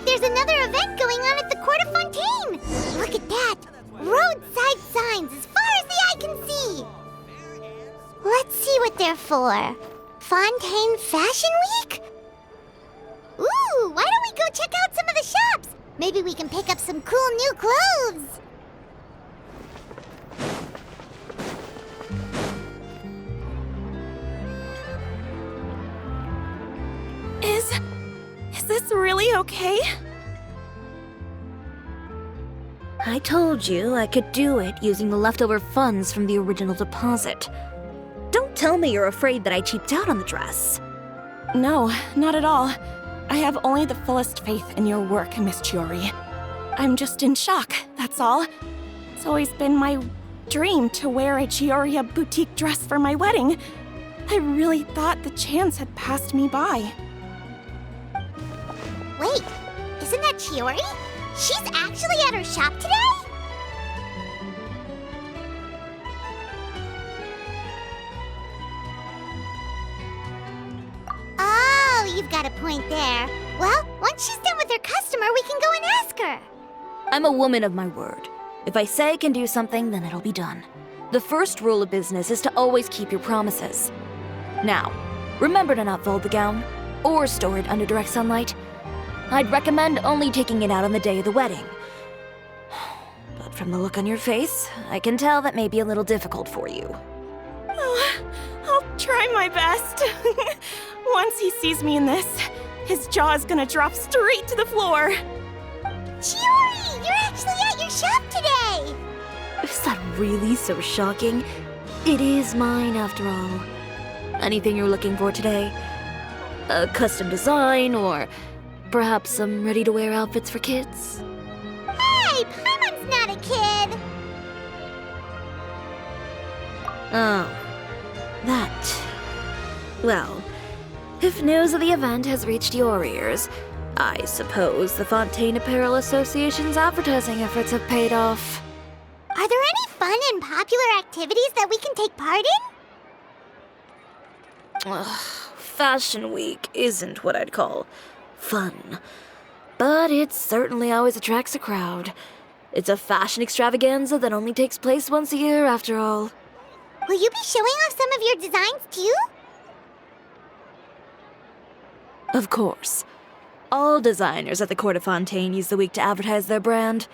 like there's another event going on at the Court of Fontaine! Look at that! Roadside signs as far as the eye can see! Let's see what they're for. Fontaine Fashion Week? Ooh, why don't we go check out some of the shops? Maybe we can pick up some cool new clothes! Is this really okay? I told you I could do it using the leftover funds from the original deposit. Don't tell me you're afraid that I cheaped out on the dress. No, not at all. I have only the fullest faith in your work, Miss Chiori. I'm just in shock, that's all. It's always been my dream to wear a Chiori boutique dress for my wedding. I really thought the chance had passed me by. Wait, isn't that Chiori? She's actually at her shop today? Oh, you've got a point there. Well, once she's done with her customer, we can go and ask her. I'm a woman of my word. If I say I can do something, then it'll be done. The first rule of business is to always keep your promises. Now, remember to not fold the gown, or store it under direct sunlight. I'd recommend only taking it out on the day of the wedding. But from the look on your face, I can tell that may be a little difficult for you. Oh, I'll try my best. Once he sees me in this, his jaw is gonna drop straight to the floor. Chiori, you're actually at your shop today! Is that really so shocking? It is mine, after all. Anything you're looking for today? A custom design, or perhaps some ready-to-wear outfits for kids? Hey, Paimon's not a kid! Oh, that. Well, if news of the event has reached your ears, I suppose the Fontaine Apparel Association's advertising efforts have paid off. Are there any fun and popular activities that we can take part in? Ugh, Fashion Week isn't what I'd call fun. But it certainly always attracts a crowd. It's a fashion extravaganza that only takes place once a year, after all. Will you be showing off some of your designs, too? Of course. All designers at the Court of Fontaine use the week to advertise their brand.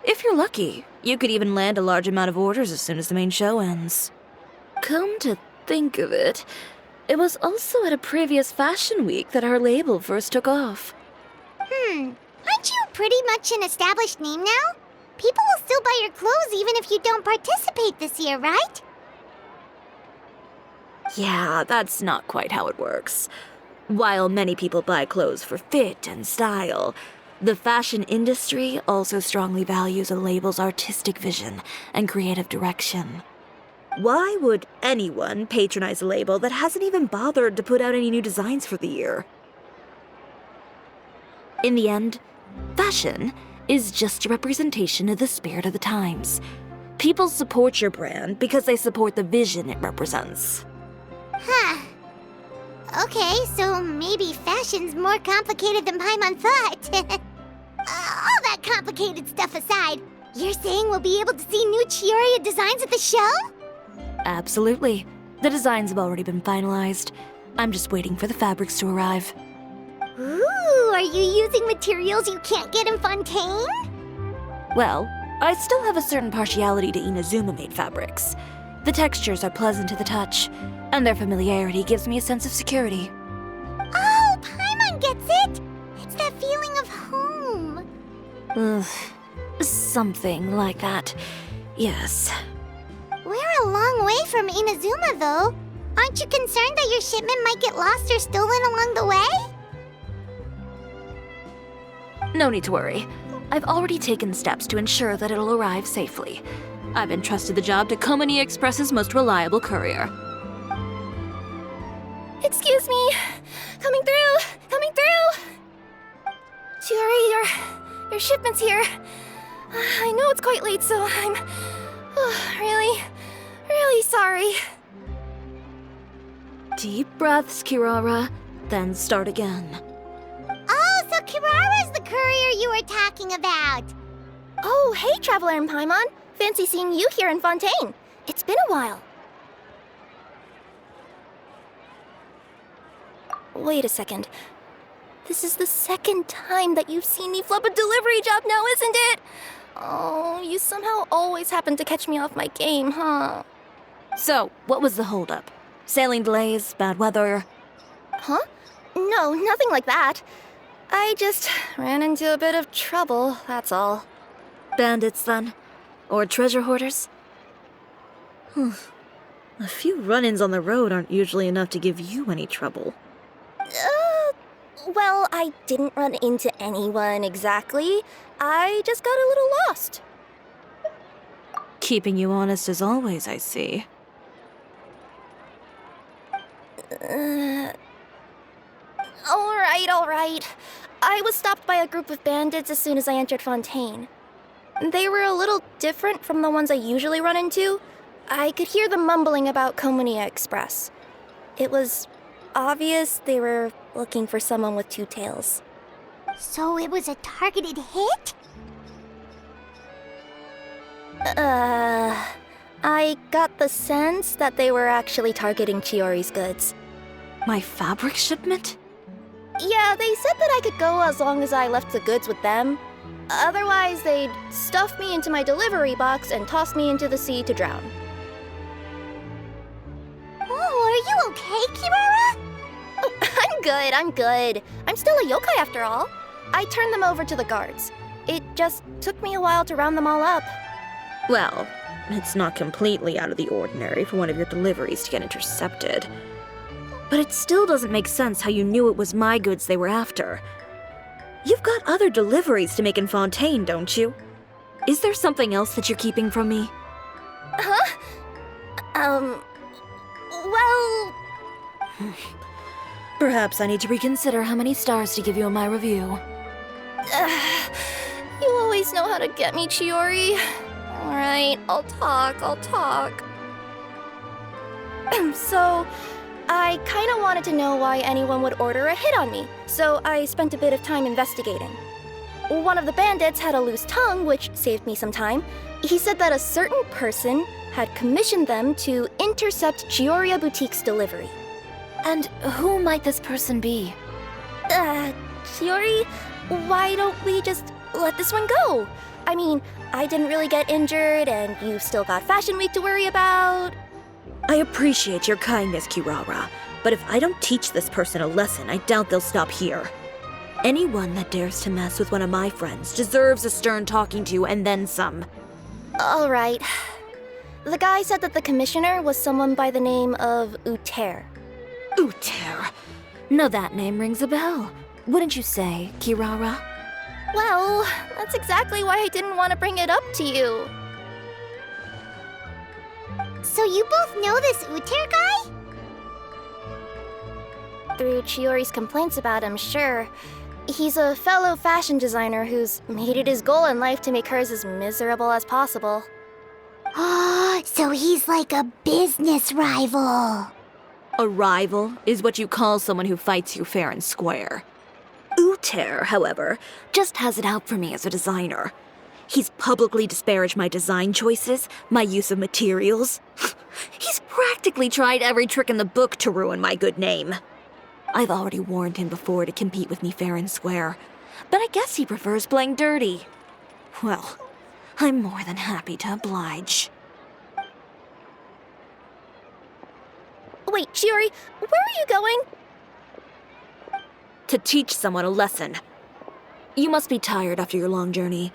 If you're lucky, you could even land a large amount of orders as soon as the main show ends. Come to think of it, it was also at a previous fashion week that our label first took off. Aren't you pretty much an established name now? People will still buy your clothes even if you don't participate this year, right? Yeah, that's not quite how it works. While many people buy clothes for fit and style, the fashion industry also strongly values a label's artistic vision and creative direction. Why would anyone patronize a label that hasn't even bothered to put out any new designs for the year? In the end, fashion is just a representation of the spirit of the times. People support your brand because they support the vision it represents. Huh. Okay, so maybe fashion's more complicated than Paimon thought. All that complicated stuff aside, you're saying we'll be able to see new Chiori designs at the show? Absolutely. The designs have already been finalized. I'm just waiting for the fabrics to arrive. Ooh, are you using materials you can't get in Fontaine? Well, I still have a certain partiality to Inazuma-made fabrics. The textures are pleasant to the touch, and their familiarity gives me a sense of security. Oh, Paimon gets it! It's that feeling of home. Ugh, something like that. Yes. We're a long way from Inazuma, though. Aren't you concerned that your shipment might get lost or stolen along the way? No need to worry. I've already taken steps to ensure that it'll arrive safely. I've entrusted the job to Komani Express's most reliable courier. Excuse me. Coming through. Coming through. Chiori, your shipment's here. I know it's quite late, so I'm really sorry. Deep breaths, Kirara, then start again. Oh, so Kirara's the courier you were talking about. Oh, hey, Traveler and Paimon. Fancy seeing you here in Fontaine. It's been a while. Wait a second. This is the second time that you've seen me flub a delivery job now, isn't it? Oh, you somehow always happen to catch me off my game, huh? So, what was the holdup? Sailing delays, bad weather? Huh? No, nothing like that. I just ran into a bit of trouble, that's all. Bandits, then? Or treasure hoarders? A few run-ins on the road aren't usually enough to give you any trouble. Well, I didn't run into anyone exactly. I just got a little lost. Keeping you honest as always, I see. All right. I was stopped by a group of bandits as soon as I entered Fontaine. They were a little different from the ones I usually run into. I could hear them mumbling about Komunia Express. It was obvious they were looking for someone with two tails. So it was a targeted hit? I got the sense that they were actually targeting Chiori's goods. My fabric shipment? Yeah, they said that I could go as long as I left the goods with them. Otherwise, they'd stuff me into my delivery box and toss me into the sea to drown. Oh, are you okay, Kirara? Oh, I'm good. I'm still a yokai after all. I turned them over to the guards. It just took me a while to round them all up. Well, it's not completely out of the ordinary for one of your deliveries to get intercepted. But it still doesn't make sense how you knew it was my goods they were after. You've got other deliveries to make in Fontaine, don't you? Is there something else that you're keeping from me? Huh? Well... Perhaps I need to reconsider how many stars to give you in my review. You always know how to get me, Chiori. Alright, I'll talk. So, I kinda wanted to know why anyone would order a hit on me, so I spent a bit of time investigating. One of the bandits had a loose tongue, which saved me some time. He said that a certain person had commissioned them to intercept Chioria Boutique's delivery. And who might this person be? Chiori, why don't we just let this one go? I mean, I didn't really get injured, and you've still got Fashion Week to worry about. I appreciate your kindness, Kirara, but if I don't teach this person a lesson, I doubt they'll stop here. Anyone that dares to mess with one of my friends deserves a stern talking to and then some. All right. The guy said that the commissioner was someone by the name of Uter. Uter. Now that name rings a bell. Wouldn't you say, Kirara? Well, that's exactly why I didn't want to bring it up to you. So you both know this Uter guy? Through Chiori's complaints about him, sure. He's a fellow fashion designer who's made it his goal in life to make hers as miserable as possible. Oh, so he's like a business rival. A rival is what you call someone who fights you fair and square. Uter, however, just has it out for me as a designer. He's publicly disparaged my design choices, my use of materials. He's practically tried every trick in the book to ruin my good name. I've already warned him before to compete with me fair and square, but I guess he prefers playing dirty. Well, I'm more than happy to oblige. Wait, Chiori, where are you going? To teach someone a lesson. You must be tired after your long journey.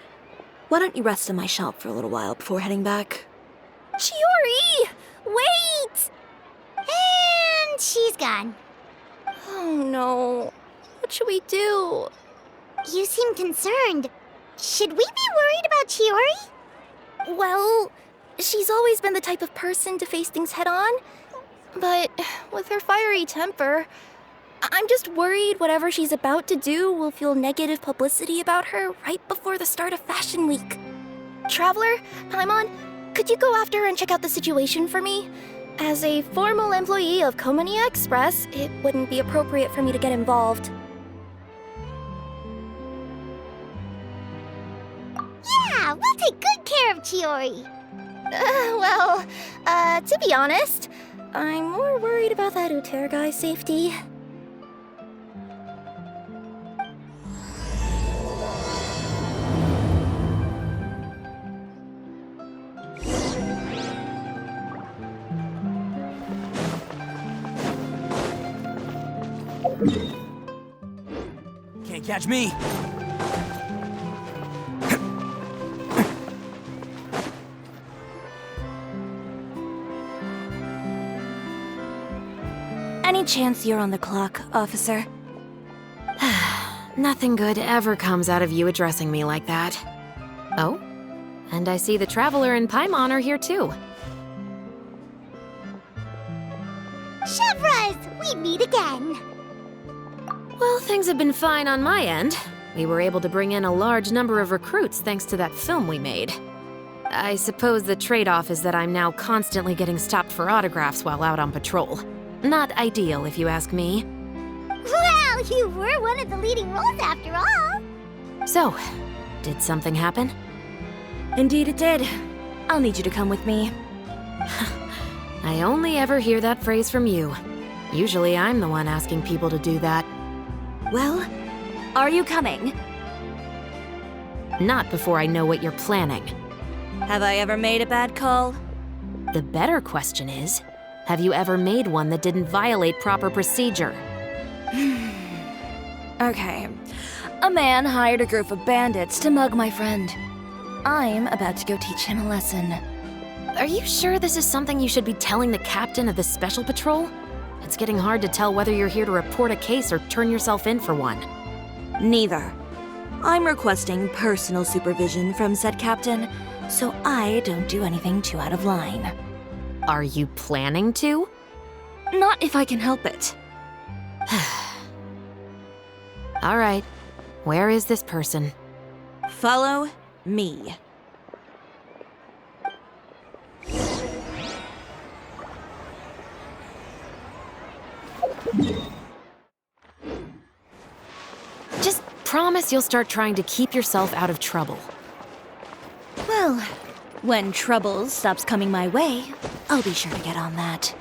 Why don't you rest in my shop for a little while before heading back? Chiori! Wait! And she's gone. Oh no. What should we do? You seem concerned. Should we be worried about Chiori? Well, she's always been the type of person to face things head on. But with her fiery temper, I'm just worried whatever she's about to do will fuel negative publicity about her right before the start of Fashion Week. Traveler, Paimon, could you go after her and check out the situation for me? As a formal employee of Komunia Express, it wouldn't be appropriate for me to get involved. we'll take good care of Chiori. To be honest, I'm more worried about that Uter guy's safety. Can't catch me. Any chance you're on the clock, officer? Nothing good ever comes out of you addressing me like that. Oh, and I see the Traveler and Paimon are here too. Chevraz, we meet again. Well, things have been fine on my end. We were able to bring in a large number of recruits thanks to that film we made. I suppose the trade-off is that I'm now constantly getting stopped for autographs while out on patrol. Not ideal, if you ask me. Well, you were one of the leading roles after all. So, did something happen? Indeed it did. I'll need you to come with me. I only ever hear that phrase from you. Usually I'm the one asking people to do that. Well, are you coming? Not before I know what you're planning. Have I ever made a bad call? The better question is, have you ever made one that didn't violate proper procedure? Okay. A man hired a group of bandits to mug my friend. I'm about to go teach him a lesson. Are you sure this is something you should be telling the captain of the Special Patrol? It's getting hard to tell whether you're here to report a case or turn yourself in for one. Neither. I'm requesting personal supervision from said captain, so I don't do anything too out of line. Are you planning to? Not if I can help it. All right. Where is this person? Follow me. Just promise you'll start trying to keep yourself out of trouble. Well, when trouble stops coming my way, I'll be sure to get on that.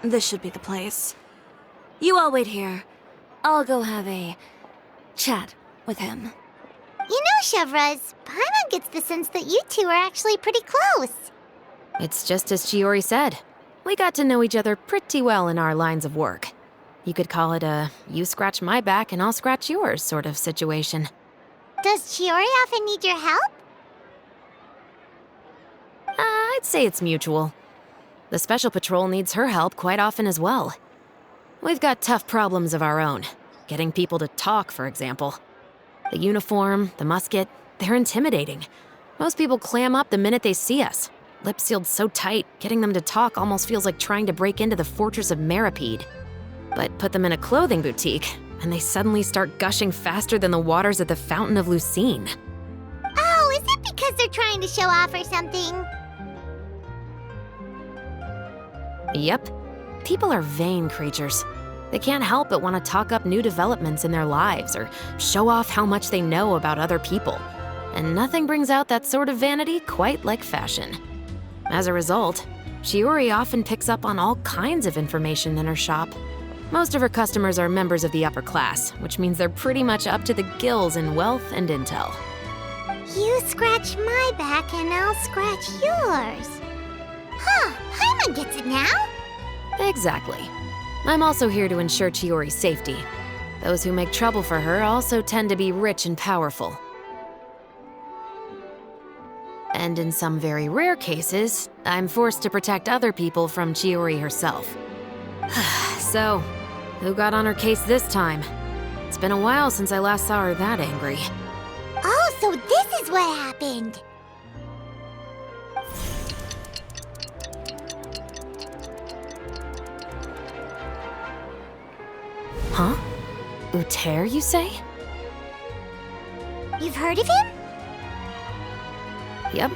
This should be the place. You all wait here. I'll go have a chat with him. You know, Chevraz, Paimon gets the sense that you two are actually pretty close. It's just as Chiori said. We got to know each other pretty well in our lines of work. You could call it a you scratch my back and I'll scratch yours sort of situation. Does Chiori often need your help? I'd say it's mutual. The Special Patrol needs her help quite often as well. We've got tough problems of our own. Getting people to talk, for example. The uniform, the musket, they're intimidating. Most people clam up the minute they see us. Lips sealed so tight, getting them to talk almost feels like trying to break into the fortress of Meripede. But put them in a clothing boutique, and they suddenly start gushing faster than the waters at the Fountain of Lucine. Oh, is it because they're trying to show off or something? Yep. People are vain creatures. They can't help but want to talk up new developments in their lives or show off how much they know about other people. And nothing brings out that sort of vanity quite like fashion. As a result, Chiori often picks up on all kinds of information in her shop. Most of her customers are members of the upper class, which means they're pretty much up to the gills in wealth and intel. You scratch my back and I'll scratch yours. Huh, Paimon gets it now. Exactly. I'm also here to ensure Chiori's safety. Those who make trouble for her also tend to be rich and powerful. And in some very rare cases, I'm forced to protect other people from Chiori herself. So, who got on her case this time? It's been a while since I last saw her that angry. Oh, so this is what happened. Huh? Uter, you say? You've heard of him? Yep.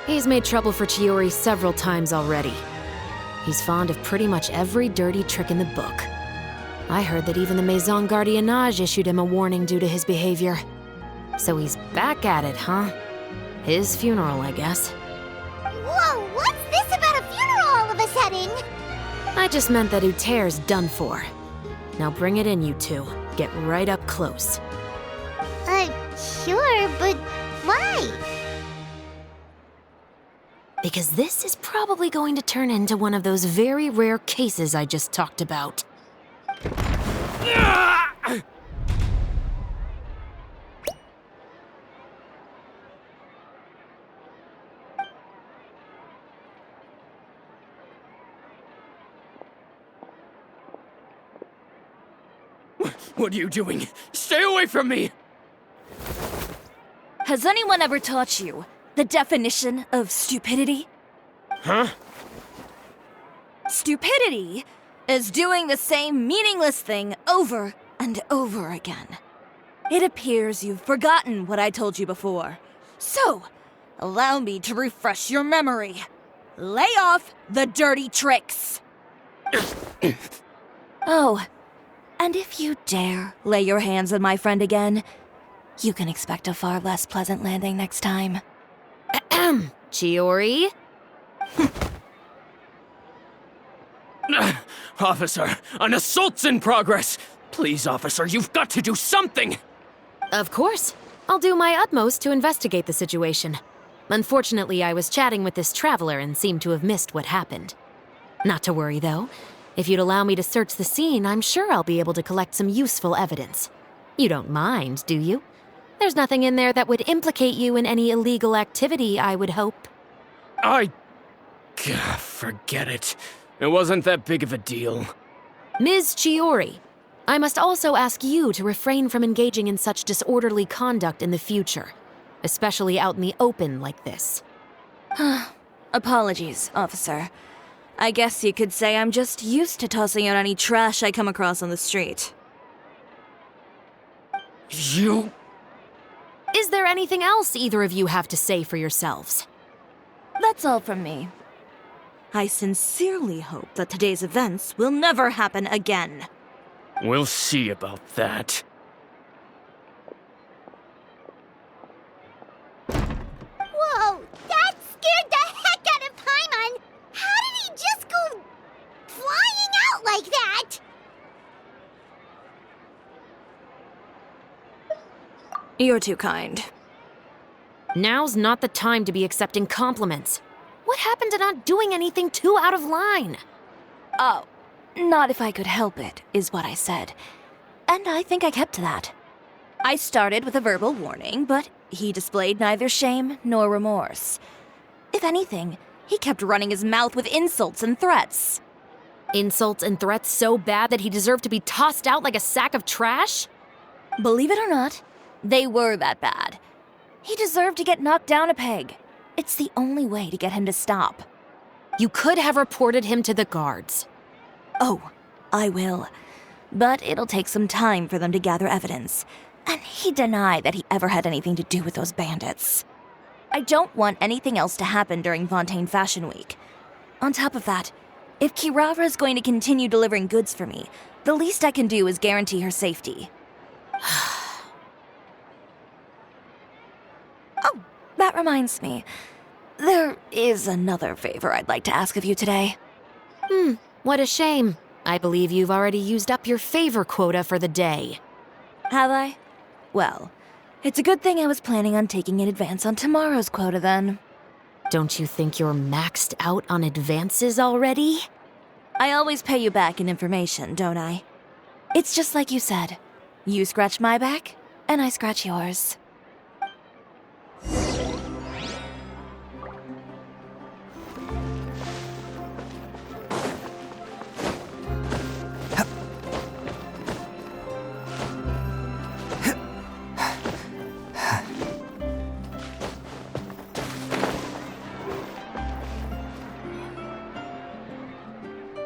He's made trouble for Chiori several times already. He's fond of pretty much every dirty trick in the book. I heard that even the Maison Gardiennage issued him a warning due to his behavior. So he's back at it, huh? His funeral, I guess. Whoa, what's this about a funeral all of a sudden? I just meant that Uter's done for. Now bring it in, you two. Get right up close. Sure, but why? Because this is probably going to turn into one of those very rare cases I just talked about. What are you doing? Stay away from me! Has anyone ever taught you the definition of stupidity? Huh? Stupidity is doing the same meaningless thing over and over again. It appears you've forgotten what I told you before. So, allow me to refresh your memory. Lay off the dirty tricks. Oh, and if you dare lay your hands on my friend again, you can expect a far less pleasant landing next time. Ahem. Chiori? Officer, an assault's in progress! Please, officer, you've got to do something! Of course. I'll do my utmost to investigate the situation. Unfortunately, I was chatting with this traveler and seemed to have missed what happened. Not to worry, though. If you'd allow me to search the scene, I'm sure I'll be able to collect some useful evidence. You don't mind, do you? There's nothing in there that would implicate you in any illegal activity, I would hope. Forget it. It wasn't that big of a deal. Ms. Chiori, I must also ask you to refrain from engaging in such disorderly conduct in the future, especially out in the open like this. Apologies, officer. I guess you could say I'm just used to tossing out any trash I come across on the street. You... Is there anything else either of you have to say for yourselves? That's all from me. I sincerely hope that today's events will never happen again. We'll see about that. Whoa, that scared the heck out of Paimon! How did he just go flying out like that? You're too kind. Now's not the time to be accepting compliments. What happened to not doing anything too out of line? Oh, not if I could help it, is what I said. And I think I kept to that. I started with a verbal warning, but he displayed neither shame nor remorse. If anything, he kept running his mouth with insults and threats. Insults and threats so bad that he deserved to be tossed out like a sack of trash? Believe it or not, they were that bad. He deserved to get knocked down a peg. It's the only way to get him to stop. You could have reported him to the guards. Oh, I will. But it'll take some time for them to gather evidence. And he denied that he ever had anything to do with those bandits. I don't want anything else to happen during Fontaine Fashion Week. On top of that, if Kirara is going to continue delivering goods for me, the least I can do is guarantee her safety. Oh, that reminds me. There is another favor I'd like to ask of you today. What a shame. I believe you've already used up your favor quota for the day. Have I? Well, it's a good thing I was planning on taking an advance on tomorrow's quota then. Don't you think you're maxed out on advances already? I always pay you back in information, don't I? It's just like you said. You scratch my back, and I scratch yours.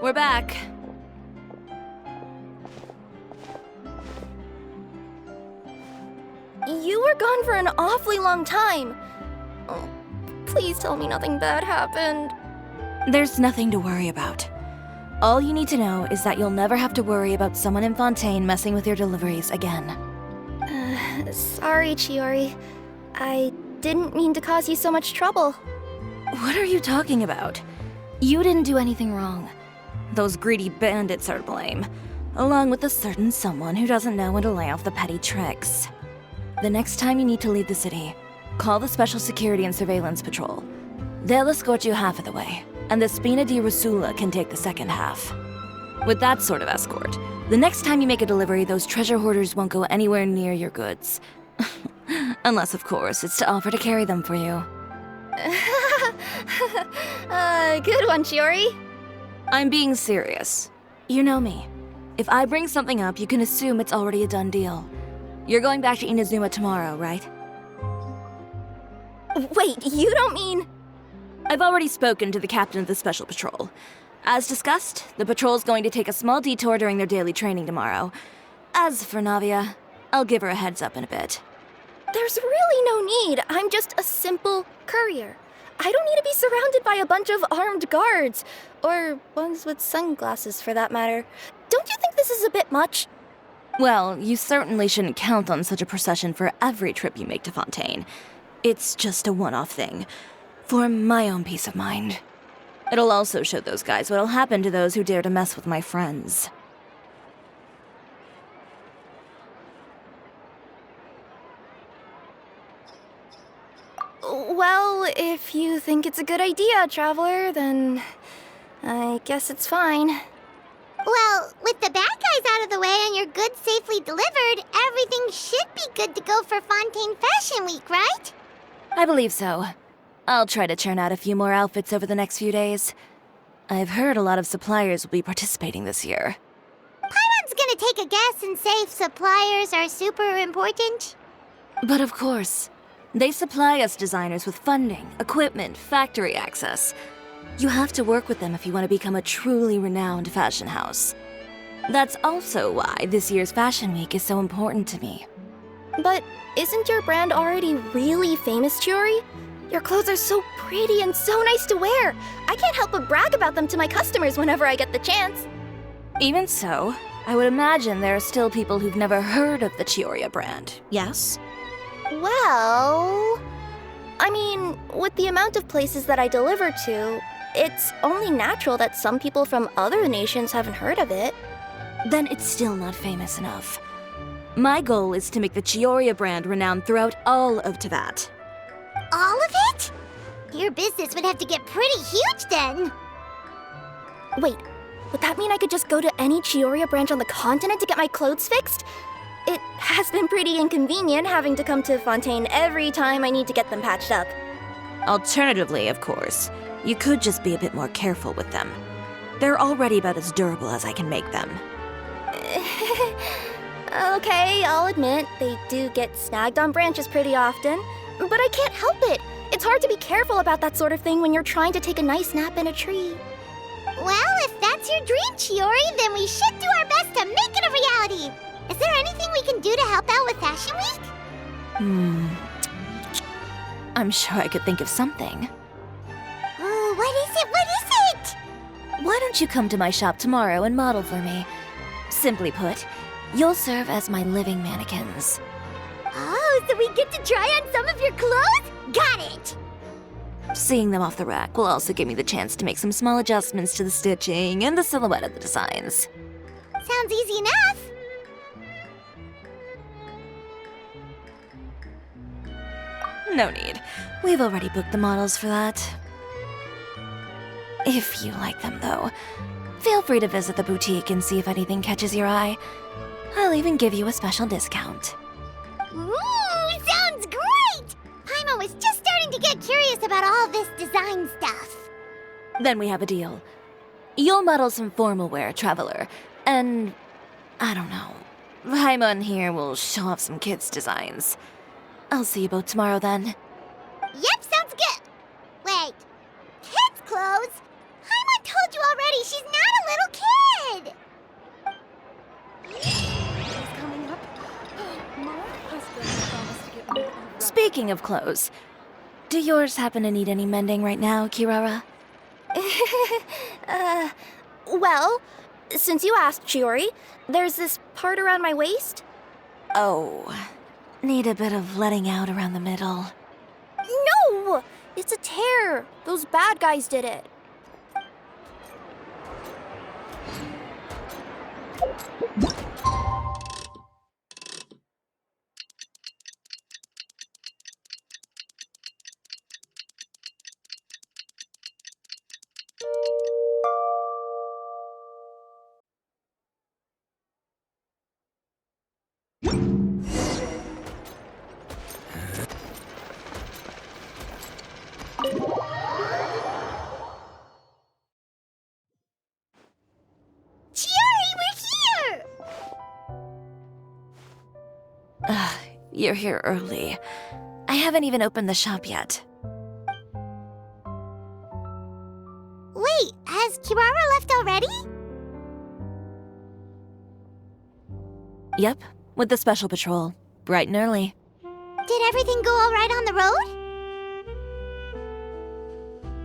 We're back. You were gone for an awfully long time. Oh, please tell me nothing bad happened. There's nothing to worry about. All you need to know is that you'll never have to worry about someone in Fontaine messing with your deliveries again. Sorry, Chiori. I didn't mean to cause you so much trouble. What are you talking about? You didn't do anything wrong. Those greedy bandits are to blame, along with a certain someone who doesn't know when to lay off the petty tricks. The next time you need to leave the city, call the Special Security and Surveillance Patrol. They'll escort you half of the way, and the Spina di Rusula can take the second half. With that sort of escort, the next time you make a delivery, those treasure hoarders won't go anywhere near your goods. Unless, of course, it's to offer to carry them for you. Good one, Chiori. I'm being serious. You know me. If I bring something up, you can assume it's already a done deal. You're going back to Inazuma tomorrow, right? Wait, you don't mean... I've already spoken to the captain of the Special Patrol. As discussed, the patrol's going to take a small detour during their daily training tomorrow. As for Navia, I'll give her a heads up in a bit. There's really no need. I'm just a simple courier. I don't need to be surrounded by a bunch of armed guards. Or ones with sunglasses, for that matter. Don't you think this is a bit much? Well, you certainly shouldn't count on such a procession for every trip you make to Fontaine. It's just a one-off thing. For my own peace of mind. It'll also show those guys what'll happen to those who dare to mess with my friends. Well, if you think it's a good idea, Traveler, then I guess it's fine. Well, with the bad guys out of the way and your goods safely delivered, everything should be good to go for Fontaine Fashion Week, right? I believe so. I'll try to churn out a few more outfits over the next few days. I've heard a lot of suppliers will be participating this year. Paimon's gonna take a guess and say suppliers are super important. But of course, they supply us designers with funding, equipment, factory access. You have to work with them if you want to become a truly renowned fashion house. That's also why this year's Fashion Week is so important to me. But isn't your brand already really famous, Chiori? Your clothes are so pretty and so nice to wear. I can't help but brag about them to my customers whenever I get the chance. Even so, I would imagine there are still people who've never heard of the Chiori brand, yes? Well... I mean, with the amount of places that I deliver to, it's only natural that some people from other nations haven't heard of it. Then it's still not famous enough. My goal is to make the Chiori brand renowned throughout all of Teyvat. All of it? Your business would have to get pretty huge then. Wait, would that mean I could just go to any Chiori branch on the continent to get my clothes fixed? It has been pretty inconvenient having to come to Fontaine every time I need to get them patched up. Alternatively, of course, you could just be a bit more careful with them. They're already about as durable as I can make them. Okay, I'll admit, they do get snagged on branches pretty often, but I can't help it. It's hard to be careful about that sort of thing when you're trying to take a nice nap in a tree. Well, if that's your dream, Chiori, then we should do our best to make it a reality. Is there anything we can do to help out with Fashion Week? I'm sure I could think of something. Oh, what is it? What is it? Why don't you come to my shop tomorrow and model for me? Simply put, you'll serve as my living mannequins. Oh, so we get to try on some of your clothes? Got it! Seeing them off the rack will also give me the chance to make some small adjustments to the stitching and the silhouette of the designs. Sounds easy enough. No need. We've already booked the models for that. If you like them, though, feel free to visit the boutique and see if anything catches your eye. I'll even give you a special discount. Ooh, sounds great! Paimon was just starting to get curious about all this design stuff. Then we have a deal. You'll model some formal wear, Traveler, and... I don't know. Paimon here will show off some kids' designs. I'll see you both tomorrow then. Yep, sounds good. Wait, kids' clothes? Paimon told you already she's not a little kid! Speaking of clothes, do yours happen to need any mending right now, Kirara? Well, since you asked, Chiori, there's this part around my waist. Oh, need a bit of letting out around the middle. No! It's a tear. Those bad guys did it. Chiori, we're here! You're here early. I haven't even opened the shop yet. Wait, has Kirara left already? Yep, with the special patrol. Bright and early. Did everything go all right on the road?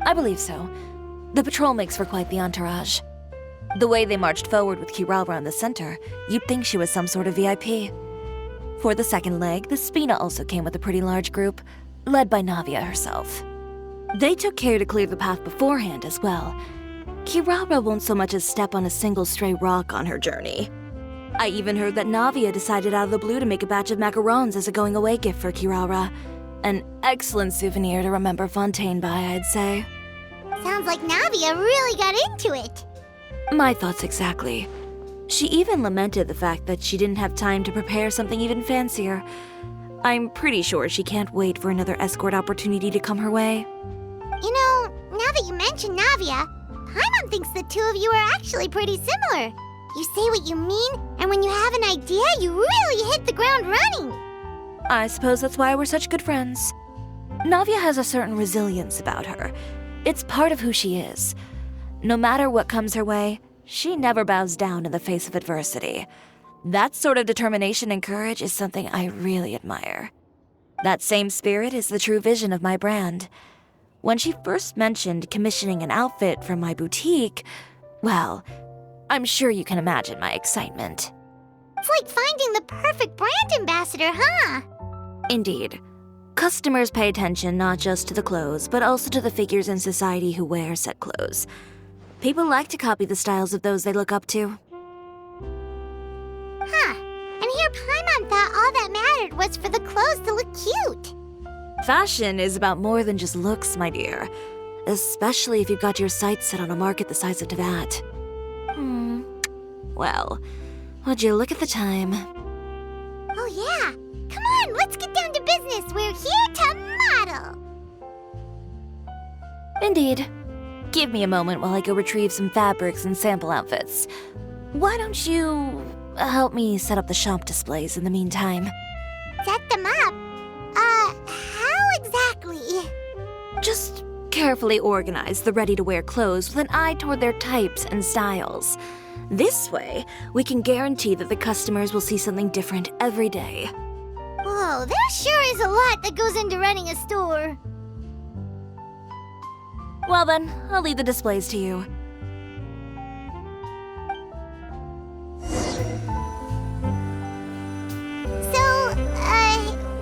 I believe so. The patrol makes for quite the entourage. The way they marched forward with Kirara in the center, you'd think she was some sort of VIP. For the second leg, the Spina also came with a pretty large group, led by Navia herself. They took care to clear the path beforehand as well. Kirara won't so much as step on a single stray rock on her journey. I even heard that Navia decided out of the blue to make a batch of macarons as a going-away gift for Kirara. An excellent souvenir to remember Fontaine by, I'd say. Sounds like Navia really got into it. My thoughts exactly. She even lamented the fact that she didn't have time to prepare something even fancier. I'm pretty sure she can't wait for another escort opportunity to come her way. You know, now that you mention Navia, Paimon thinks the two of you are actually pretty similar. You say what you mean, and when you have an idea, you really hit the ground running. I suppose that's why we're such good friends. Navia has a certain resilience about her. It's part of who she is. No matter what comes her way, she never bows down in the face of adversity. That sort of determination and courage is something I really admire. That same spirit is the true vision of my brand. When she first mentioned commissioning an outfit from my boutique, well, I'm sure you can imagine my excitement. It's like finding the perfect brand ambassador, huh? Indeed. Customers pay attention not just to the clothes, but also to the figures in society who wear said clothes. People like to copy the styles of those they look up to. Huh. And here Paimon thought all that mattered was for the clothes to look cute. Fashion is about more than just looks, my dear. Especially if you've got your sights set on a market the size of Teyvat. Well, would you look at the time? Oh yeah. Come on, let's get down to business. We're here to model. Indeed. Give me a moment while I go retrieve some fabrics and sample outfits. Why don't you help me set up the shop displays in the meantime? Set them up? How exactly? Just carefully organize the ready-to-wear clothes with an eye toward their types and styles. This way, we can guarantee that the customers will see something different every day. Whoa, there sure is a lot that goes into running a store. Well then, I'll leave the displays to you. So,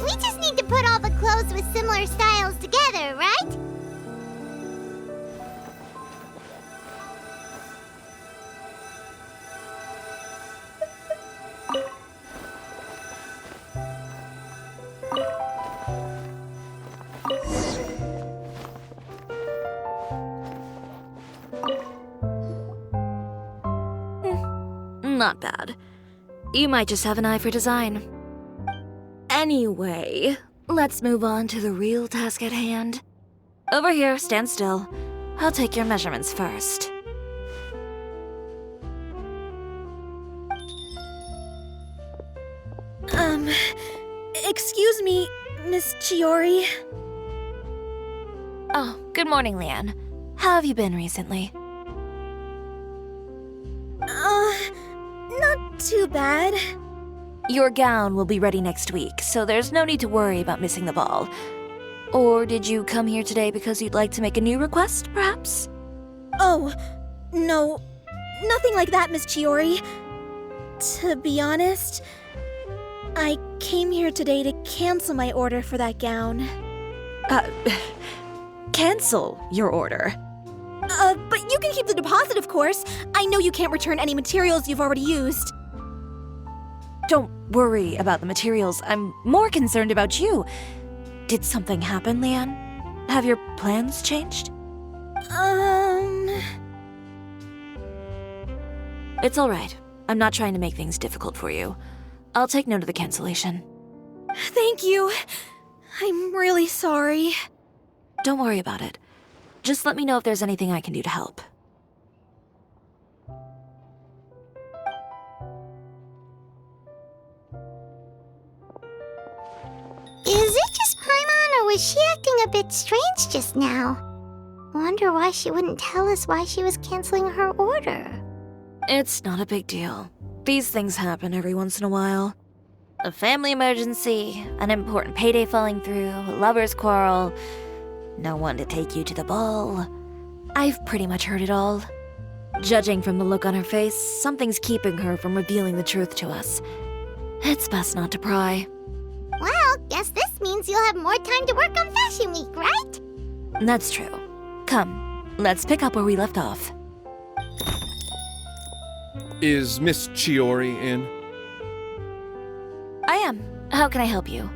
we just need to put all the clothes with similar styles together, right? Not bad. You might just have an eye for design. Anyway, let's move on to the real task at hand. Over here, stand still. I'll take your measurements first. Excuse me, Miss Chiori. Oh, good morning, Leanne. How have you been recently? Not too bad. Your gown will be ready next week, so there's no need to worry about missing the ball. Or did you come here today because you'd like to make a new request, perhaps? Oh, no. Nothing like that, Miss Chiori. To be honest, I came here today to cancel my order for that gown. Cancel your order. But you can keep the deposit, of course. I know you can't return any materials you've already used. Don't worry about the materials. I'm more concerned about you. Did something happen, Leanne? Have your plans changed? It's all right. I'm not trying to make things difficult for you. I'll take note of the cancellation. Thank you. I'm really sorry. Don't worry about it. Just let me know if there's anything I can do to help. Is it just Paimon, or was she acting a bit strange just now? Wonder why she wouldn't tell us why she was canceling her order. It's not a big deal. These things happen every once in a while. A family emergency, an important payday falling through, a lover's quarrel, no one to take you to the ball. I've pretty much heard it all. Judging from the look on her face, something's keeping her from revealing the truth to us. It's best not to pry. Well, guess this means you'll have more time to work on Fashion Week, right? That's true. Come, let's pick up where we left off. Is Miss Chiori in? I am. How can I help you?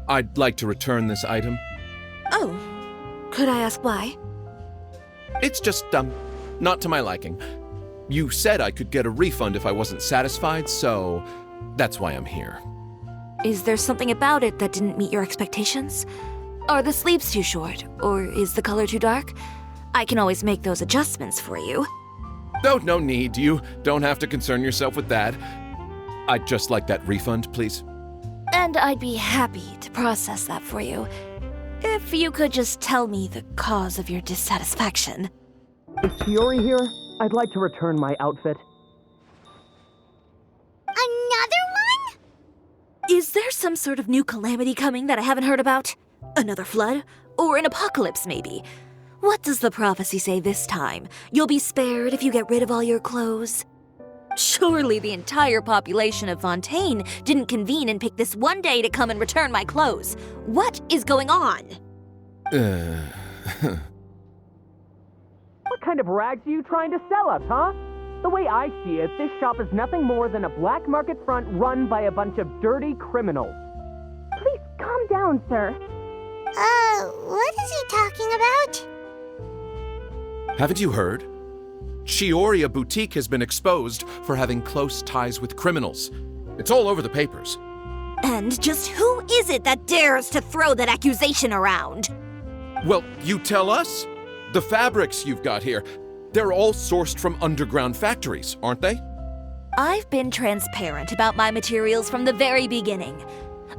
I'd like to return this item. Oh, could I ask why? It's just, not to my liking. You said I could get a refund if I wasn't satisfied, so that's why I'm here. Is there something about it that didn't meet your expectations? Are the sleeves too short, or is the color too dark? I can always make those adjustments for you. Oh, no need. You don't have to concern yourself with that. I'd just like that refund, please. And I'd be happy to process that for you. If you could just tell me the cause of your dissatisfaction. Is Chiori here? I'd like to return my outfit. Another one? Is there some sort of new calamity coming that I haven't heard about? Another flood? Or an apocalypse, maybe? What does the prophecy say this time? You'll be spared if you get rid of all your clothes? Surely the entire population of Fontaine didn't convene and pick this one day to come and return my clothes. What is going on? What kind of rags are you trying to sell us, huh? The way I see it, this shop is nothing more than a black market front run by a bunch of dirty criminals. Please calm down, sir. What is he talking about? Haven't you heard? Chiori Boutique has been exposed for having close ties with criminals. It's all over the papers. And just who is it that dares to throw that accusation around? Well, you tell us. The fabrics you've got here, they're all sourced from underground factories, aren't they? I've been transparent about my materials from the very beginning.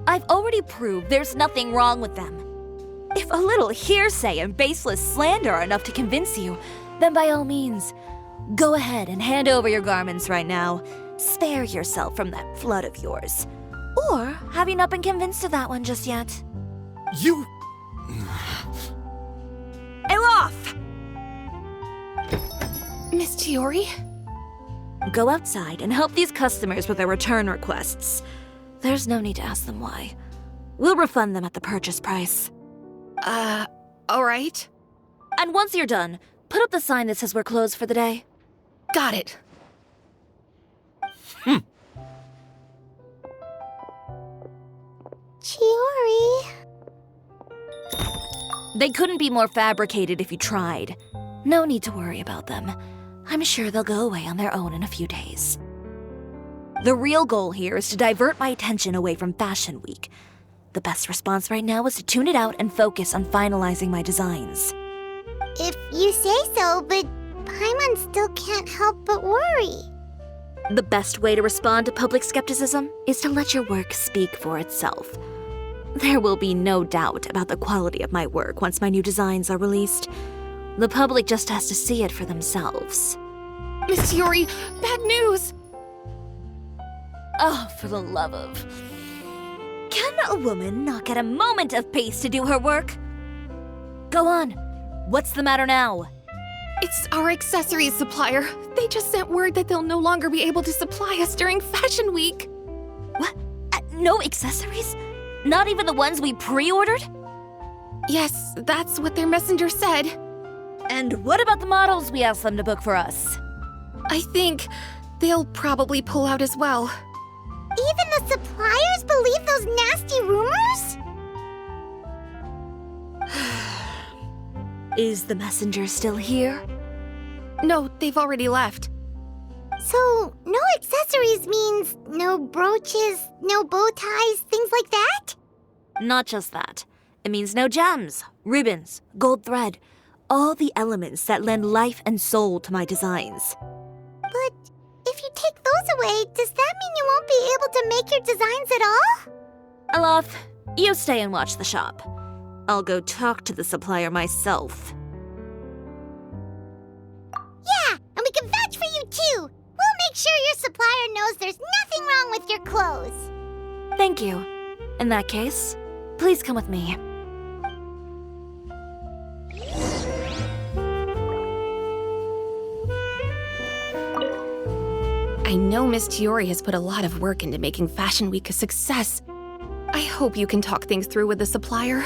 I've already proved there's nothing wrong with them. If a little hearsay and baseless slander are enough to convince you, then by all means, go ahead and hand over your garments right now. Spare yourself from that flood of yours. Or have you not been convinced of that one just yet? You... Elof! Miss Chiori? Go outside and help these customers with their return requests. There's no need to ask them why. We'll refund them at the purchase price. All right. And once you're done, put up the sign that says we're closed for the day. Got it. Chiori. They couldn't be more fabricated if you tried. No need to worry about them. I'm sure they'll go away on their own in a few days. The real goal here is to divert my attention away from Fashion Week. The best response right now is to tune it out and focus on finalizing my designs. If you say so, but Paimon still can't help but worry. The best way to respond to public skepticism is to let your work speak for itself. There will be no doubt about the quality of my work once my new designs are released. The public just has to see it for themselves. Miss Chiori, bad news! Oh, for the love of... Can a woman not get a moment of peace to do her work? Go on. What's the matter now? It's our accessories supplier. They just sent word that they'll no longer be able to supply us during Fashion Week. What? No accessories? Not even the ones we pre-ordered? Yes, that's what their messenger said. And what about the models we asked them to book for us? I think they'll probably pull out as well. Even the suppliers believe those nasty rumors? Is the messenger still here? No, they've already left. So, no accessories means no brooches, no bow ties, things like that? Not just that. It means no gems, ribbons, gold thread, all the elements that lend life and soul to my designs. But if you take those away, does that mean you won't be able to make your designs at all? Alof, you stay and watch the shop. I'll go talk to the supplier myself. Yeah, and we can vouch for you too. We'll make sure your supplier knows there's nothing wrong with your clothes. Thank you. In that case, please come with me. I know Miss Chiori has put a lot of work into making Fashion Week a success. I hope you can talk things through with the supplier.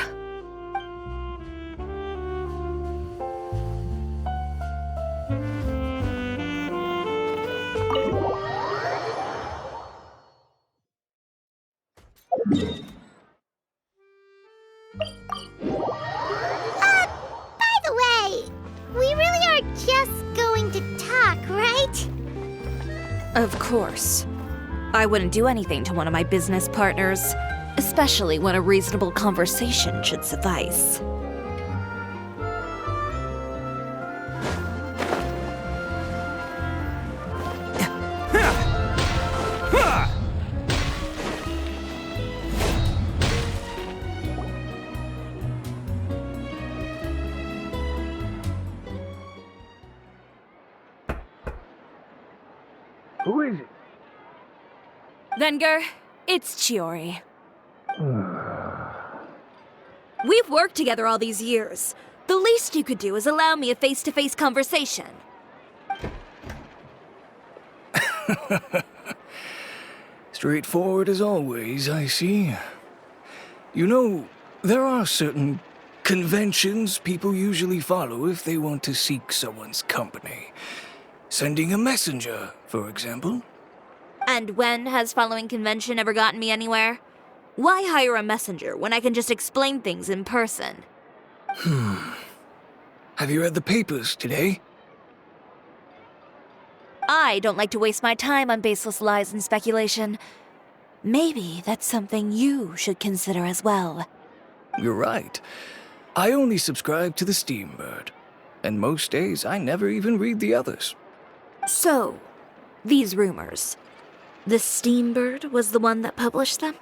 By the way, we really are just going to talk, right? Of course. I wouldn't do anything to one of my business partners, especially when a reasonable conversation should suffice. Who is it? Venger, it's Chiori. We've worked together all these years. The least you could do is allow me a face-to-face conversation. Straightforward as always, I see. You know, there are certain conventions people usually follow if they want to seek someone's company. Sending a messenger, for example. And when has following convention ever gotten me anywhere? Why hire a messenger when I can just explain things in person? Have you read the papers today? I don't like to waste my time on baseless lies and speculation. Maybe that's something you should consider as well. You're right. I only subscribe to the Steambird. And most days I never even read the others. So, these rumors. The Steambird was the one that published them?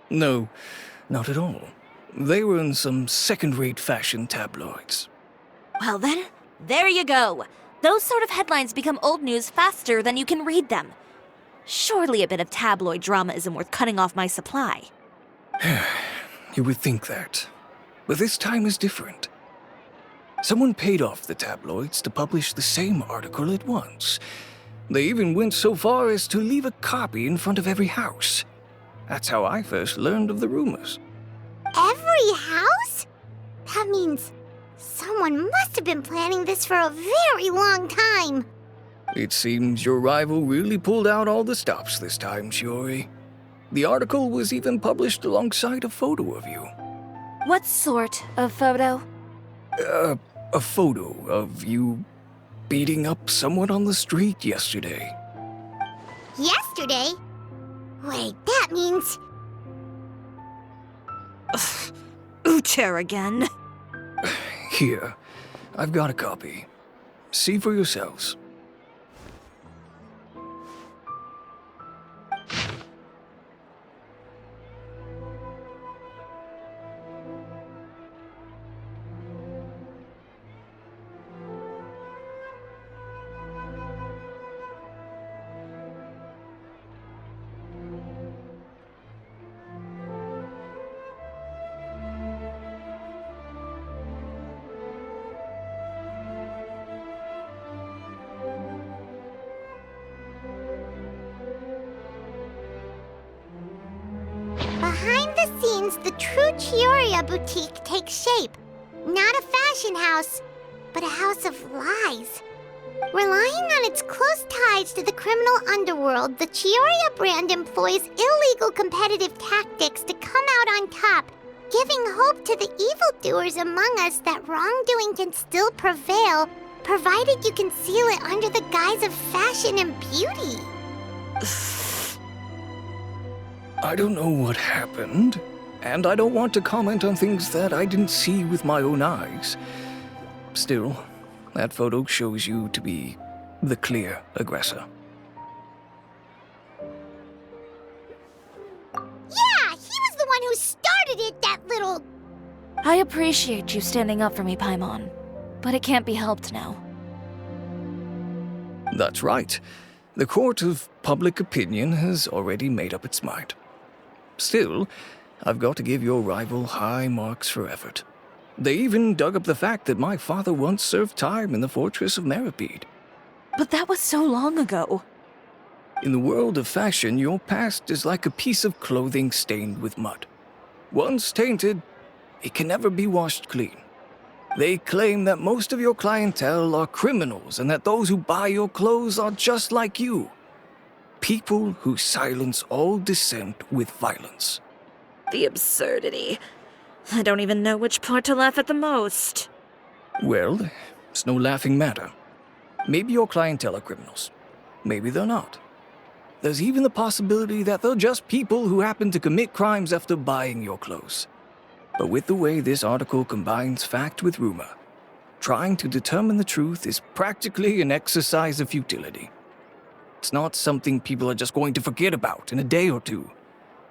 No, not at all. They were in some second-rate fashion tabloids. Well then, there you go. Those sort of headlines become old news faster than you can read them. Surely a bit of tabloid drama isn't worth cutting off my supply. You would think that. But this time is different. Someone paid off the tabloids to publish the same article at once. They even went so far as to leave a copy in front of every house. That's how I first learned of the rumors. Every house? That means someone must have been planning this for a very long time. It seems your rival really pulled out all the stops this time, Chiori. The article was even published alongside a photo of you. What sort of photo? A photo of you beating up someone on the street yesterday. Yesterday? Wait, that means... Ucher again. Here, I've got a copy. See for yourselves. scenes, the true Chiori boutique takes shape. Not a fashion house, but a house of lies. Relying on its close ties to the criminal underworld, the Chiori brand employs illegal competitive tactics to come out on top, giving hope to the evildoers among us that wrongdoing can still prevail, provided you conceal it under the guise of fashion and beauty. I don't know what happened, and I don't want to comment on things that I didn't see with my own eyes. Still, that photo shows you to be the clear aggressor. Yeah, he was the one who started it, that little... I appreciate you standing up for me, Paimon, but it can't be helped now. That's right. The court of public opinion has already made up its mind. Still, I've got to give your rival high marks for effort. They even dug up the fact that my father once served time in the fortress of Meripede. But that was so long ago. In the world of fashion, your past is like a piece of clothing stained with mud. Once tainted, it can never be washed clean. They claim that most of your clientele are criminals and that those who buy your clothes are just like you. People who silence all dissent with violence. The absurdity. I don't even know which part to laugh at the most. Well, it's no laughing matter. Maybe your clientele are criminals. Maybe they're not. There's even the possibility that they're just people who happen to commit crimes after buying your clothes. But with the way this article combines fact with rumor, trying to determine the truth is practically an exercise of futility. It's not something people are just going to forget about in a day or two,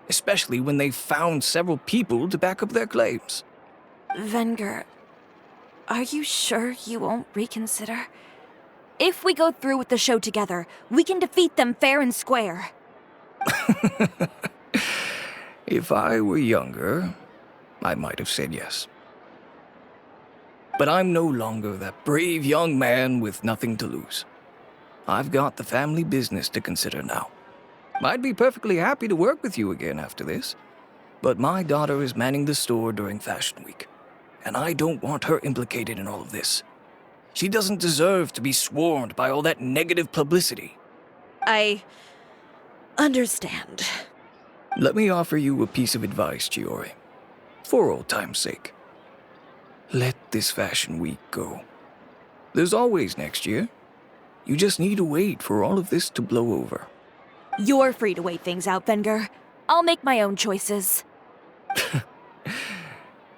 especially when they've found several people to back up their claims. Venger, are you sure you won't reconsider? If we go through with the show together, we can defeat them fair and square. If I were younger, I might have said yes. But I'm no longer that brave young man with nothing to lose. I've got the family business to consider now. I'd be perfectly happy to work with you again after this, but my daughter is manning the store during Fashion Week, and I don't want her implicated in all of this. She doesn't deserve to be swarmed by all that negative publicity. I understand. Let me offer you a piece of advice, Chiori. For old time's sake. Let this Fashion Week go. There's always next year. You just need to wait for all of this to blow over. You're free to wait things out, Venger. I'll make my own choices.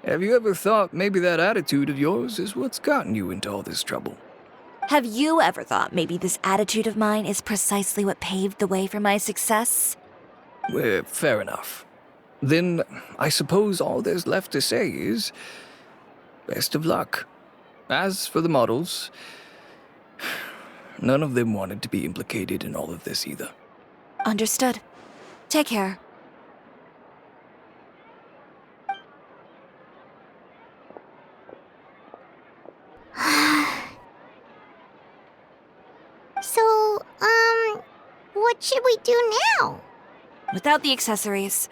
Have you ever thought maybe that attitude of yours is what's gotten you into all this trouble? Have you ever thought maybe this attitude of mine is precisely what paved the way for my success? Well, fair enough. Then I suppose all there's left to say is, best of luck. As for the models, none of them wanted to be implicated in all of this either. Understood. Take care. So, what should we do now? Without the accessories,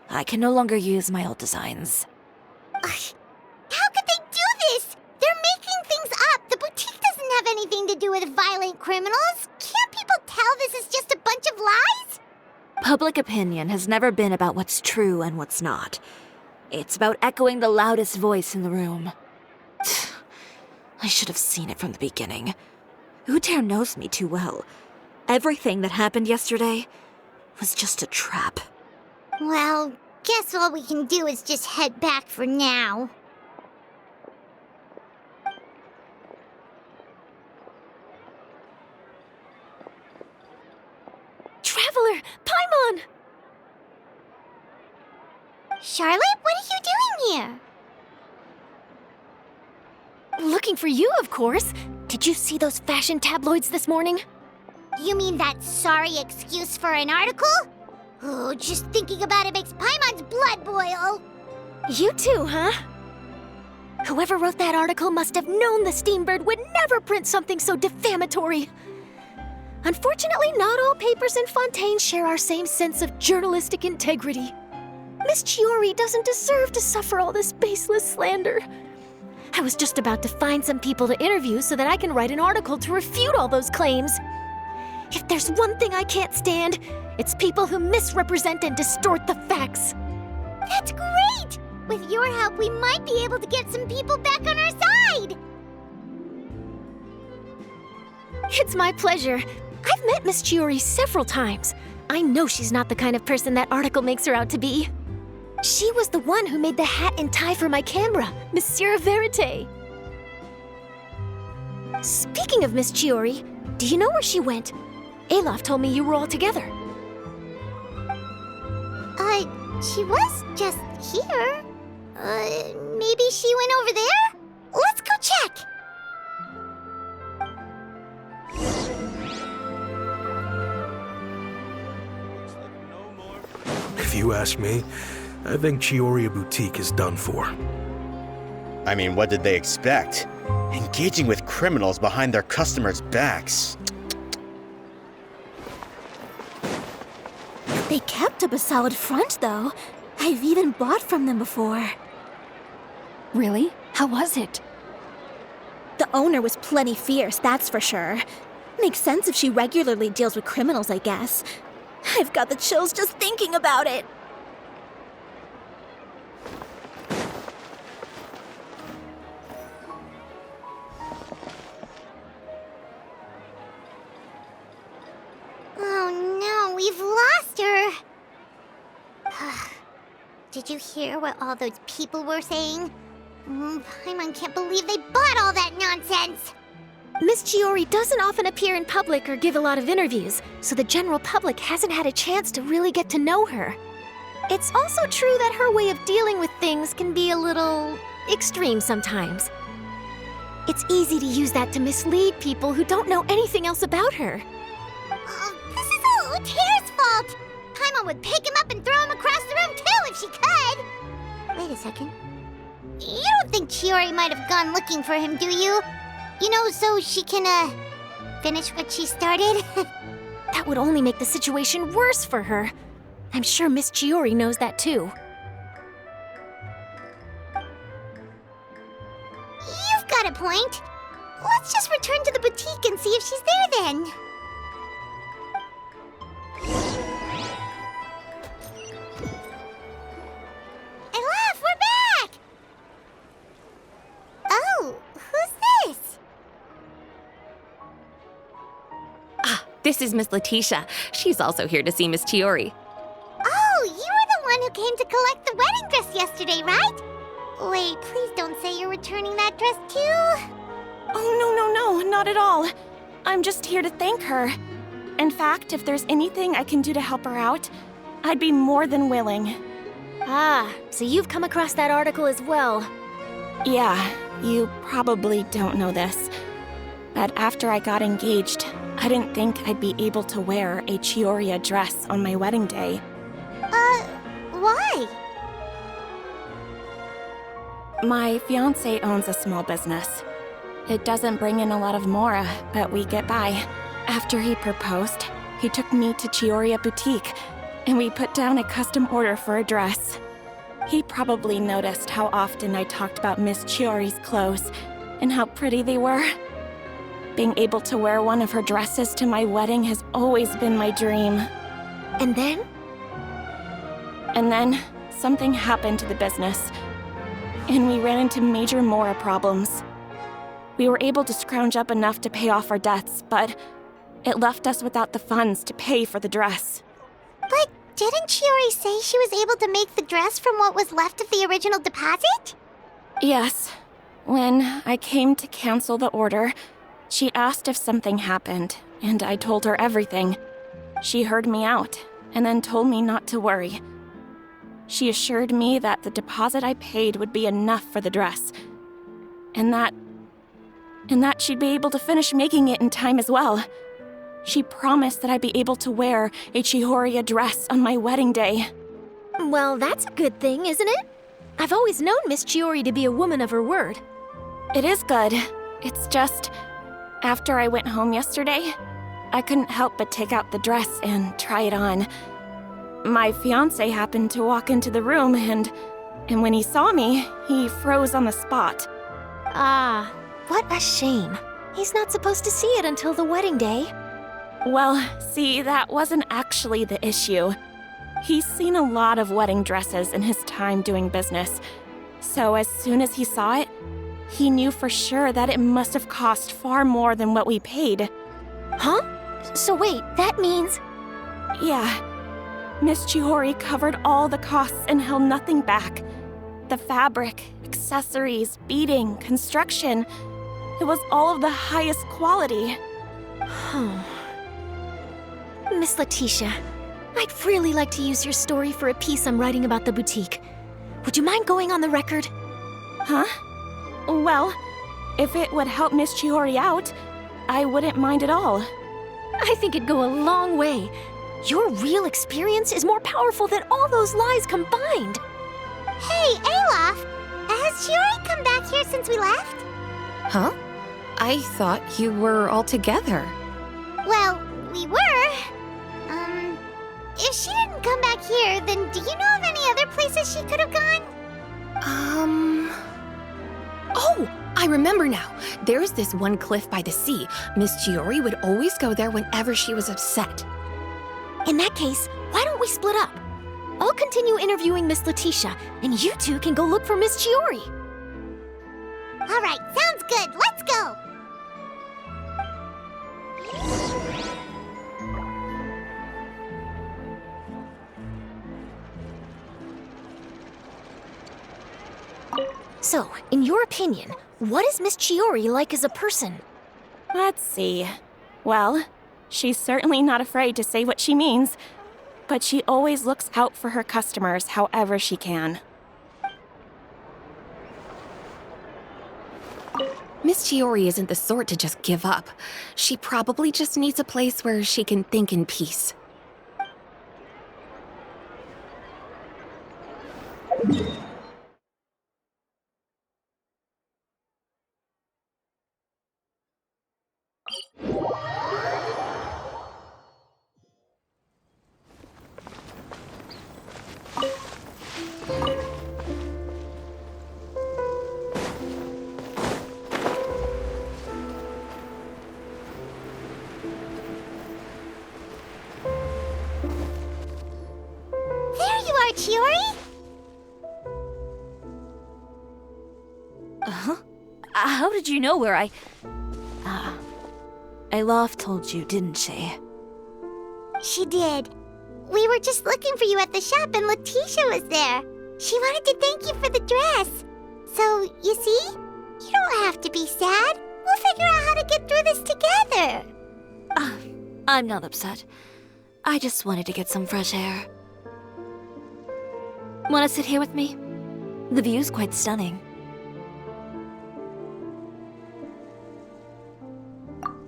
I can no longer use my old designs. How could they do this? They're making things up. The boutique doesn't have anything to do with violent criminals. Can't people tell this is just a bunch of lies? Public opinion has never been about what's true and what's not. It's about echoing the loudest voice in the room. I should have seen it from the beginning. Uter knows me too well. Everything that happened yesterday was just a trap. Well, guess all we can do is just head back for now. Traveler! Paimon! Charlotte, what are you doing here? Looking for you, of course. Did you see those fashion tabloids this morning? You mean that sorry excuse for an article? Oh, just thinking about it makes Paimon's blood boil. You too, huh? Whoever wrote that article must have known the Steambird would never print something so defamatory. Unfortunately, not all papers in Fontaine share our same sense of journalistic integrity. Miss Chiori doesn't deserve to suffer all this baseless slander. I was just about to find some people to interview so that I can write an article to refute all those claims. If there's one thing I can't stand, it's people who misrepresent and distort the facts. That's great! With your help, we might be able to get some people back on our side! It's my pleasure. I've met Miss Chiori several times. I know she's not the kind of person that article makes her out to be. She was the one who made the hat and tie for my camera, Monsieur Verite. Speaking of Miss Chiori, do you know where she went? Alof told me you were all together. She was just here. Maybe she went over there? Let's go check! If you ask me, I think Chiori Boutique is done for. I mean, what did they expect? Engaging with criminals behind their customers' backs. They kept up a solid front, though. I've even bought from them before. Really? How was it? The owner was plenty fierce, that's for sure. Makes sense if she regularly deals with criminals, I guess. I've got the chills just thinking about it. Oh no, we've lost her! Did you hear what all those people were saying? Paimon can't believe they bought all that nonsense! Miss Chiori doesn't often appear in public or give a lot of interviews, so the general public hasn't had a chance to really get to know her. It's also true that her way of dealing with things can be a little extreme sometimes. It's easy to use that to mislead people who don't know anything else about her. This is all Tara's fault! Paimon would pick him up and throw him across the room too if she could! Wait a second. You don't think Chiori might have gone looking for him, do you? You know, so she can, finish what she started? That would only make the situation worse for her. I'm sure Miss Chiori knows that too. You've got a point. Let's just return to the boutique and see if she's there then. Alof, we're back! Oh, who's this? This is Miss Letitia. She's also here to see Miss Chiori. Oh, you were the one who came to collect the wedding dress yesterday, right? Wait, please don't say you're returning that dress too. Oh, no, not at all. I'm just here to thank her. In fact, if there's anything I can do to help her out, I'd be more than willing. Ah, so you've come across that article as well. Yeah, you probably don't know this, but after I got engaged, I didn't think I'd be able to wear a Chiori dress on my wedding day. Why? My fiancé owns a small business. It doesn't bring in a lot of mora, but we get by. After he proposed, he took me to Chiori Boutique, and we put down a custom order for a dress. He probably noticed how often I talked about Miss Chiori's clothes and how pretty they were. Being able to wear one of her dresses to my wedding has always been my dream. And then? And then, something happened to the business, and we ran into major mora problems. We were able to scrounge up enough to pay off our debts, but it left us without the funds to pay for the dress. But didn't Chiori say she was able to make the dress from what was left of the original deposit? Yes. When I came to cancel the order, she asked if something happened, and I told her everything. She heard me out, and then told me not to worry. She assured me that the deposit I paid would be enough for the dress, and that she'd be able to finish making it in time as well. She promised that I'd be able to wear a Chiori dress on my wedding day. Well, that's a good thing, isn't it? I've always known Miss Chiori to be a woman of her word. It is good. It's just, after I went home yesterday, I couldn't help but take out the dress and try it on. my fiancé happened to walk into the room and when he saw me, he froze on the spot. Ah, what a shame. He's not supposed to see it until the wedding day. Well, see, that wasn't actually the issue. He's seen a lot of wedding dresses in his time doing business. So as soon as he saw it, he knew for sure that it must have cost far more than what we paid. Huh? So wait, that means... Yeah. Miss Chiori covered all the costs and held nothing back. The fabric, accessories, beading, construction. It was all of the highest quality. Miss Letitia, I'd really like to use your story for a piece I'm writing about the boutique. Would you mind going on the record? Huh? Well, if it would help Miss Chiori out, I wouldn't mind at all. I think it'd go a long way. Your real experience is more powerful than all those lies combined. Hey, Olaf! Has Chiori come back here since we left? Huh? I thought you were all together. Well, we were. If she didn't come back here, then do you know of any other places she could have gone? Oh, I remember now. There's this one cliff by the sea. Miss Chiori would always go there whenever she was upset. In that case, why don't we split up? I'll continue interviewing Miss Letitia, and you two can go look for Miss Chiori. All right, sounds good. Let's go! So, in your opinion, what is Miss Chiori like as a person? Let's see. Well, she's certainly not afraid to say what she means, but she always looks out for her customers however she can. Miss Chiori isn't the sort to just give up. She probably just needs a place where she can think in peace. Chiori? How did you know where Olaf told you, didn't she? She did. We were just looking for you at the shop and Letitia was there. She wanted to thank you for the dress. So, you see? You don't have to be sad. We'll figure out how to get through this together. I'm not upset. I just wanted to get some fresh air. Want to sit here with me? The view's quite stunning.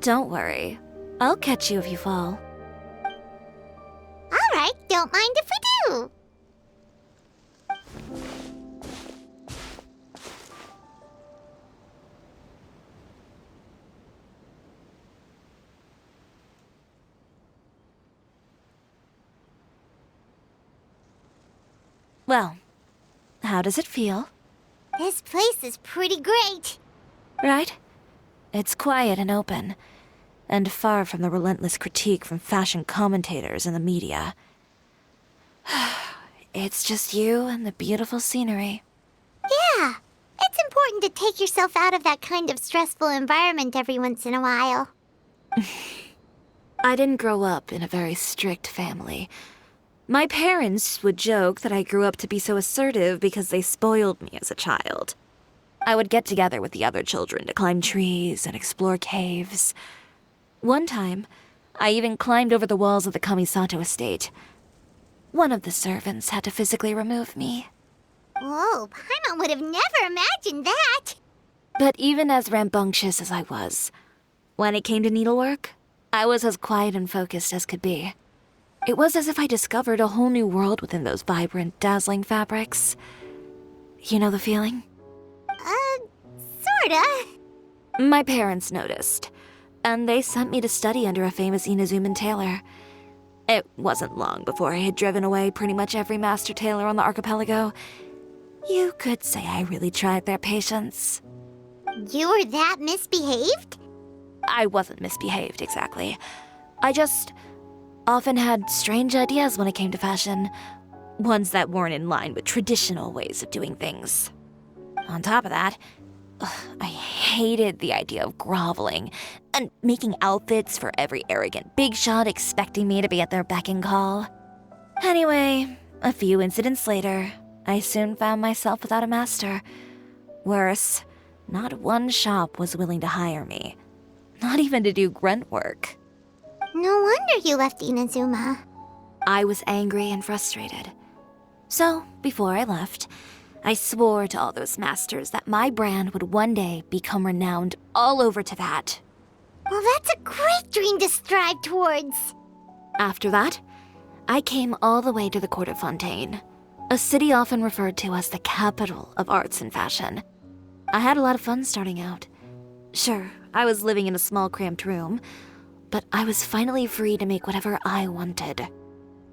Don't worry. I'll catch you if you fall. All right, don't mind if we do. Well, how does it feel? This place is pretty great. Right? It's quiet and open, and far from the relentless critique from fashion commentators and the media. It's just you and the beautiful scenery. Yeah, it's important to take yourself out of that kind of stressful environment every once in a while. I didn't grow up in a very strict family. My parents would joke that I grew up to be so assertive because they spoiled me as a child. I would get together with the other children to climb trees and explore caves. One time, I even climbed over the walls of the Kamisato estate. One of the servants had to physically remove me. Whoa, Paimon would have never imagined that. But even as rambunctious as I was, when it came to needlework, I was as quiet and focused as could be. It was as if I discovered a whole new world within those vibrant, dazzling fabrics. You know the feeling? Sorta. My parents noticed, and they sent me to study under a famous Inazuman tailor. It wasn't long before I had driven away pretty much every master tailor on the archipelago. You could say I really tried their patience. You were that misbehaved? I wasn't misbehaved, exactly. I just often had strange ideas when it came to fashion. Ones that weren't in line with traditional ways of doing things. On top of that, I hated the idea of groveling and making outfits for every arrogant big shot expecting me to be at their beck and call. Anyway, a few incidents later, I soon found myself without a master. Worse, not one shop was willing to hire me. Not even to do grunt work. No wonder you left Inazuma. I was angry and frustrated. So, before I left, I swore to all those masters that my brand would one day become renowned all over Teyvat. Well, that's a great dream to strive towards. After that, I came all the way to the court of Fontaine, a city often referred to as the capital of arts and fashion. I had a lot of fun starting out. Sure, I was living in a small cramped room, but I was finally free to make whatever I wanted.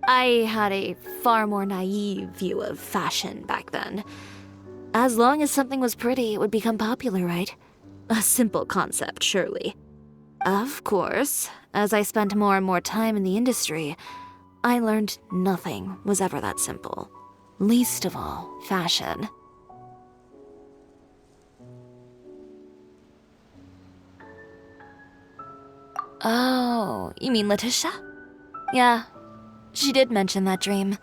I had a far more naive view of fashion back then. As long as something was pretty, it would become popular, right? A simple concept, surely. Of course, as I spent more and more time in the industry, I learned nothing was ever that simple. Least of all, fashion. Oh, you mean Letitia? Yeah, she did mention that dream.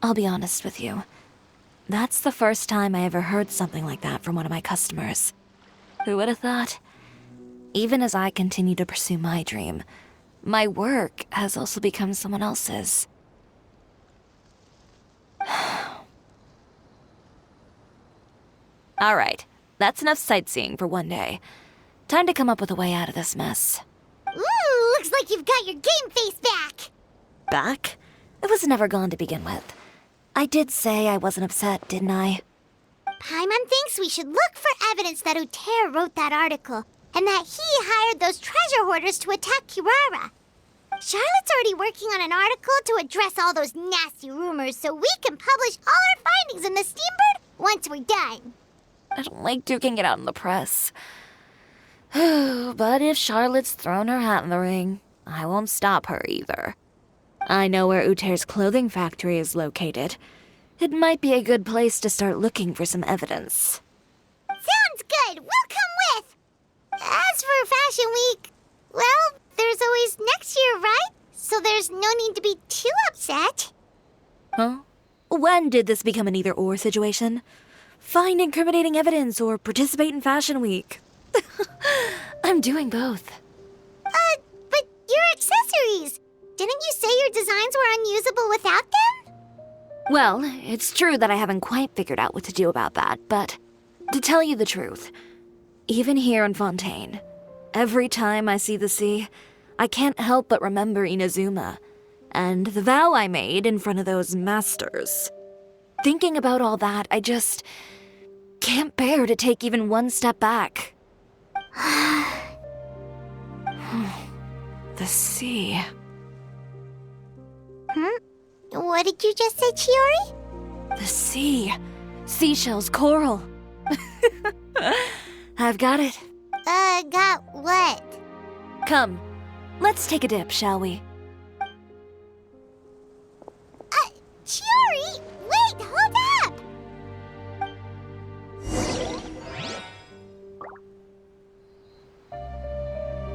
I'll be honest with you. That's the first time I ever heard something like that from one of my customers. Who would have thought? Even as I continue to pursue my dream, my work has also become someone else's. Alright, that's enough sightseeing for one day. Time to come up with a way out of this mess. Ooh, looks like you've got your game face back. Back? It was never gone to begin with. I did say I wasn't upset, didn't I? Paimon thinks we should look for evidence that Uter wrote that article, and that he hired those treasure hoarders to attack Kirara. Charlotte's already working on an article to address all those nasty rumors so we can publish all our findings in the Steambird once we're done. I don't like duking it out in the press. But if Charlotte's thrown her hat in the ring, I won't stop her either. I know where Uter's clothing factory is located. It might be a good place to start looking for some evidence. Sounds good. We'll come with. As for Fashion Week, well, there's always next year, right? So there's no need to be too upset. Huh? When did this become an either-or situation? Find incriminating evidence or participate in Fashion Week. I'm doing both. But your accessories! Didn't you say your designs were unusable without them? Well, it's true that I haven't quite figured out what to do about that, but to tell you the truth, even here in Fontaine, every time I see the sea, I can't help but remember Inazuma and the vow I made in front of those masters. Thinking about all that, I just can't bear to take even one step back. The sea. What did you just say, Chiori? The sea. Seashells, coral. I've got it. Got what? Come, let's take a dip, shall we? Chiori!